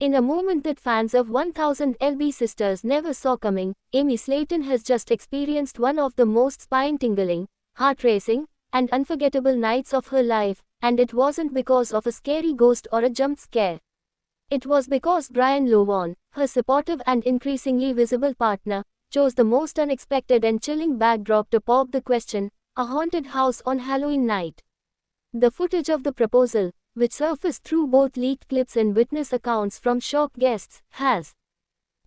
In a moment that fans of 1000 LB Sisters never saw coming, Amy Slayton has just experienced one of the most spine-tingling, heart-racing, and unforgettable nights of her life, and it wasn't because of a scary ghost or a jump scare. It was because Brian Lovan, her supportive and increasingly visible partner, chose the most unexpected and chilling backdrop to pop the question, a haunted house on Halloween night. The footage of the proposal, which surfaced through both leaked clips and witness accounts from shocked guests, has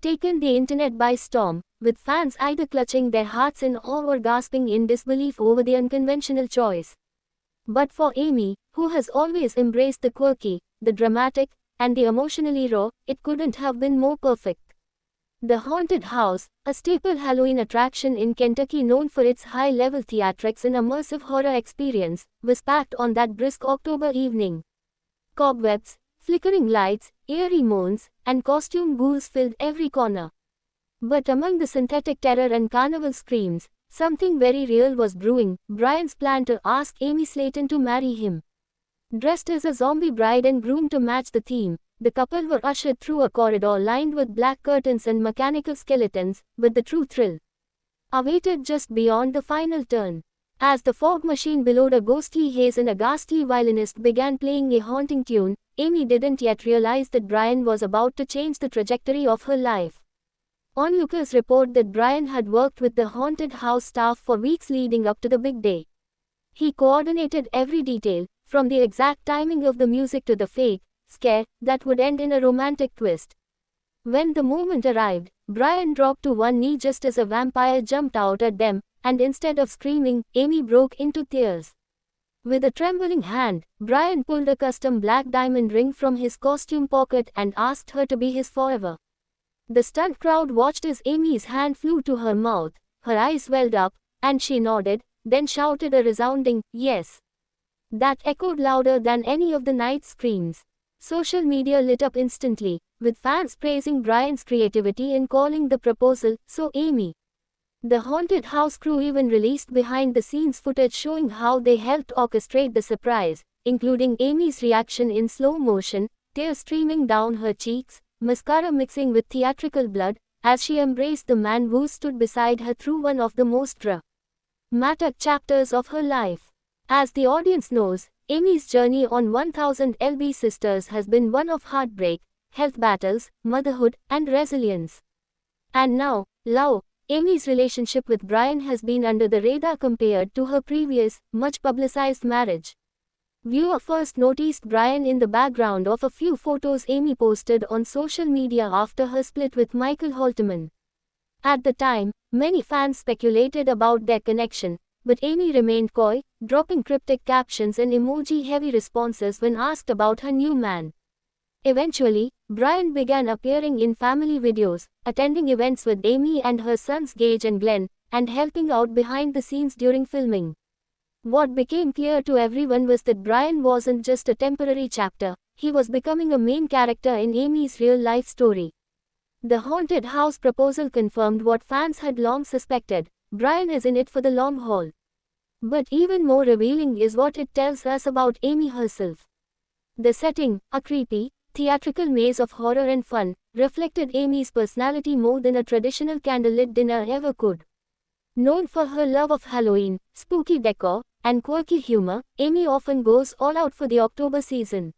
taken the internet by storm, with fans either clutching their hearts in awe or gasping in disbelief over the unconventional choice. But for Amy, who has always embraced the quirky, the dramatic, and the emotionally raw, it couldn't have been more perfect. The Haunted House, a staple Halloween attraction in Kentucky known for its high-level theatrics and immersive horror experience, was packed on that brisk October evening. Cobwebs, flickering lights, eerie moans, and costume ghouls filled every corner. But among the synthetic terror and carnival screams, something very real was brewing: Brian's plan to ask Amy Slayton to marry him. Dressed as a zombie bride and groomed to match the theme, the couple were ushered through a corridor lined with black curtains and mechanical skeletons, but the true thrill awaited just beyond the final turn. As the fog machine billowed a ghostly haze and a ghastly violinist began playing a haunting tune, Amy didn't yet realize that Brian was about to change the trajectory of her life. Onlookers report that Brian had worked with the haunted house staff for weeks leading up to the big day. He coordinated every detail, from the exact timing of the music to the fake scare that would end in a romantic twist. When the moment arrived, Brian dropped to one knee just as a vampire jumped out at them, and instead of screaming, Amy broke into tears. With a trembling hand, Brian pulled a custom black diamond ring from his costume pocket and asked her to be his forever. The stunned crowd watched as Amy's hand flew to her mouth, her eyes welled up, and she nodded, then shouted a resounding, "Yes!" that echoed louder than any of the night's screams. Social media lit up instantly, with fans praising Brian's creativity in calling the proposal "so Amy." The Haunted House crew even released behind-the-scenes footage showing how they helped orchestrate the surprise, including Amy's reaction in slow motion, tears streaming down her cheeks, mascara mixing with theatrical blood, as she embraced the man who stood beside her through one of the most dramatic chapters of her life. As the audience knows, Amy's journey on 1000 LB Sisters has been one of heartbreak, health battles, motherhood, and resilience. And now, love. Amy's relationship with Brian has been under the radar compared to her previous, much-publicized marriage. Viewer first noticed Brian in the background of a few photos Amy posted on social media after her split with Michael Holteman. At the time, many fans speculated about their connection, but Amy remained coy, dropping cryptic captions and emoji-heavy responses when asked about her new man. Eventually, Brian began appearing in family videos, attending events with Amy and her sons Gage and Glenn, and helping out behind the scenes during filming. What became clear to everyone was that Brian wasn't just a temporary chapter, he was becoming a main character in Amy's real-life story. The Haunted House proposal confirmed what fans had long suspected: Brian is in it for the long haul. But even more revealing is what it tells us about Amy herself. The setting, a creepy, theatrical maze of horror and fun, reflected Amy's personality more than a traditional candlelit dinner ever could. Known for her love of Halloween, spooky decor, and quirky humor, Amy often goes all out for the October season.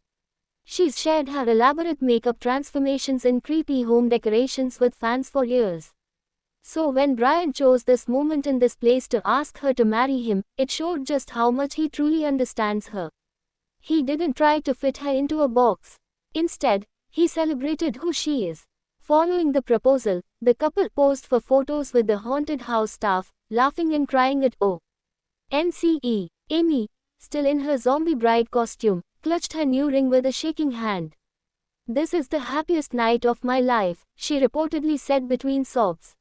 She's shared her elaborate makeup transformations and creepy home decorations with fans for years. So when Brian chose this moment in this place to ask her to marry him, it showed just how much he truly understands her. He didn't try to fit her into a box. Instead, he celebrated who she is. Following the proposal, the couple posed for photos with the Haunted House staff, laughing and crying at ONCE. Amy, still in her zombie bride costume, clutched her new ring with a shaking hand. "This is the happiest night of my life," she reportedly said between sobs.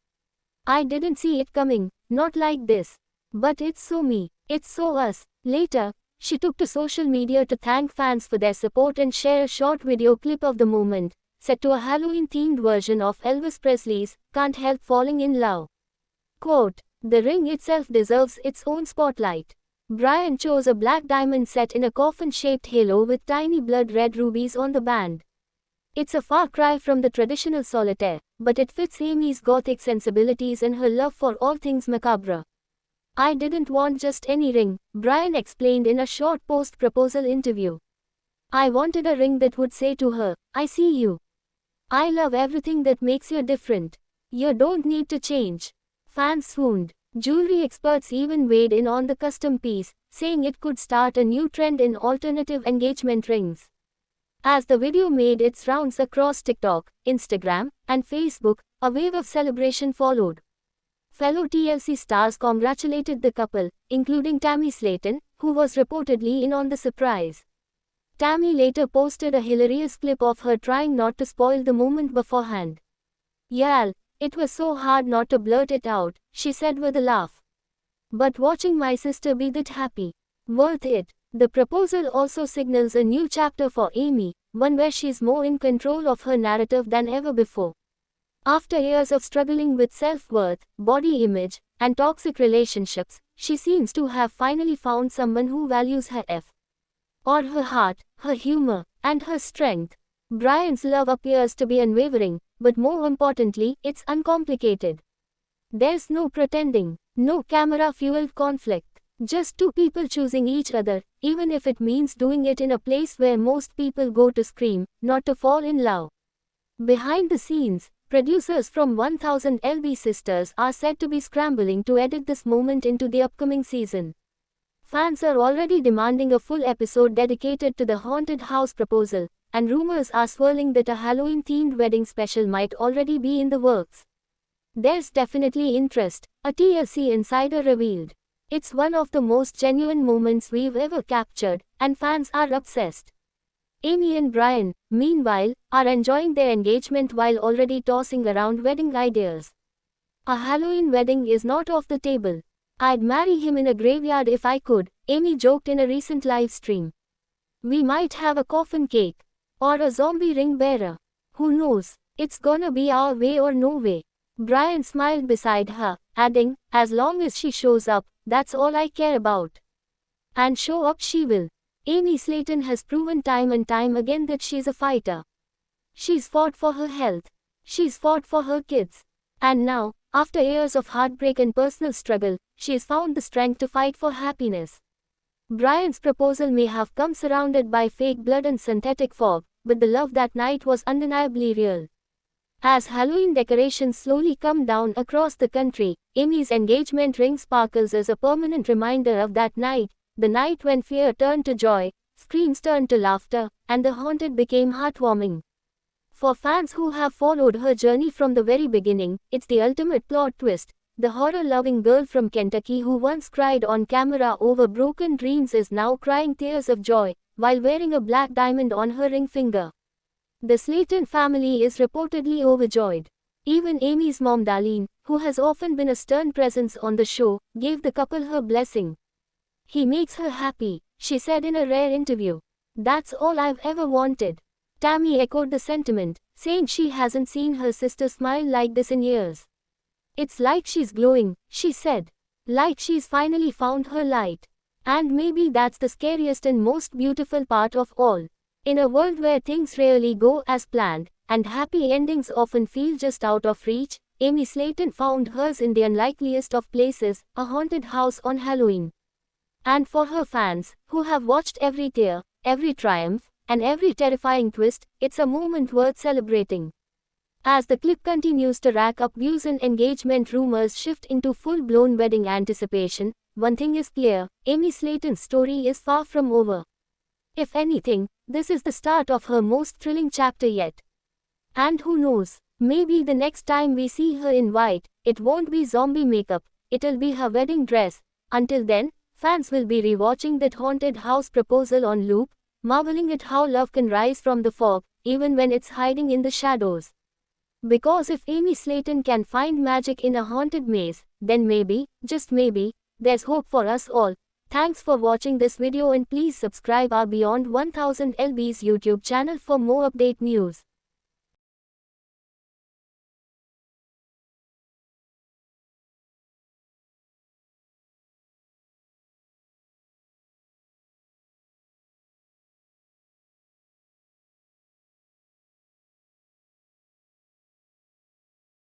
"I didn't see it coming, not like this. But it's so me, it's so us." Later, she took to social media to thank fans for their support and share a short video clip of the moment, set to a Halloween-themed version of Elvis Presley's "Can't Help Falling in Love." Quote, "The ring itself deserves its own spotlight." Brian chose a black diamond set in a coffin-shaped halo with tiny blood red rubies on the band. It's a far cry from the traditional solitaire, but it fits Amy's gothic sensibilities and her love for all things macabre. I didn't want just any ring, Brian explained in a short post-proposal interview. I wanted a ring that would say to her, I see you. I love everything that makes you different. You don't need to change. Fans swooned. Jewelry experts even weighed in on the custom piece, saying it could start a new trend in alternative engagement rings. As the video made its rounds across TikTok, Instagram, and Facebook, a wave of celebration followed. Fellow TLC stars congratulated the couple, including Tammy Slaton, who was reportedly in on the surprise. Tammy later posted a hilarious clip of her trying not to spoil the moment beforehand. "Y'all, it was so hard not to blurt it out," she said with a laugh. "But watching my sister be that happy, worth it." The proposal also signals a new chapter for Amy, one where she's more in control of her narrative than ever before. After years of struggling with self-worth, body image, and toxic relationships, she seems to have finally found someone who values her her heart, her humor, and her strength. Brian's love appears to be unwavering, but more importantly, it's uncomplicated. There's no pretending, no camera-fueled conflict. Just two people choosing each other, even if it means doing it in a place where most people go to scream, not to fall in love. Behind the scenes, producers from 1000 LB Sisters are said to be scrambling to edit this moment into the upcoming season. Fans are already demanding a full episode dedicated to the haunted house proposal, and rumors are swirling that a Halloween-themed wedding special might already be in the works. There's definitely interest, a TLC insider revealed. It's one of the most genuine moments we've ever captured, and fans are obsessed. Amy and Brian, meanwhile, are enjoying their engagement while already tossing around wedding ideas. A Halloween wedding is not off the table. "I'd marry him in a graveyard if I could," Amy joked in a recent live stream. "We might have a coffin cake. Or a zombie ring bearer. Who knows? It's gonna be our way or no way." Brian smiled beside her, adding, "As long as she shows up, that's all I care about." And show up she will. Amy Slaton has proven time and time again that she's a fighter. She's fought for her health. She's fought for her kids. And now, after years of heartbreak and personal struggle, she's found the strength to fight for happiness. Brian's proposal may have come surrounded by fake blood and synthetic fog, but the love that night was undeniably real. As Halloween decorations slowly come down across the country, Amy's engagement ring sparkles as a permanent reminder of that night, the night when fear turned to joy, screams turned to laughter, and the haunted became heartwarming. For fans who have followed her journey from the very beginning, it's the ultimate plot twist. The horror-loving girl from Kentucky who once cried on camera over broken dreams is now crying tears of joy, while wearing a black diamond on her ring finger. The Slaton family is reportedly overjoyed. Even Amy's mom Darlene, who has often been a stern presence on the show, gave the couple her blessing. "He makes her happy," she said in a rare interview. "That's all I've ever wanted." Tammy echoed the sentiment, saying she hasn't seen her sister smile like this in years. "It's like she's glowing," she said. "Like she's finally found her light." And maybe that's the scariest and most beautiful part of all. In a world where things rarely go as planned, and happy endings often feel just out of reach, Amy Slaton found hers in the unlikeliest of places, a haunted house on Halloween. And for her fans, who have watched every tear, every triumph, and every terrifying twist, it's a moment worth celebrating. As the clip continues to rack up views and engagement rumors shift into full-blown wedding anticipation, one thing is clear, Amy Slaton's story is far from over. If anything, this is the start of her most thrilling chapter yet. And who knows, maybe the next time we see her in white, it won't be zombie makeup, it'll be her wedding dress. Until then, fans will be rewatching that haunted house proposal on loop, marveling at how love can rise from the fog, even when it's hiding in the shadows. Because if Amy Slaton can find magic in a haunted maze, then maybe, just maybe, there's hope for us all. Thanks for watching this video and please subscribe our Beyond 1000 LB's YouTube channel for more update news.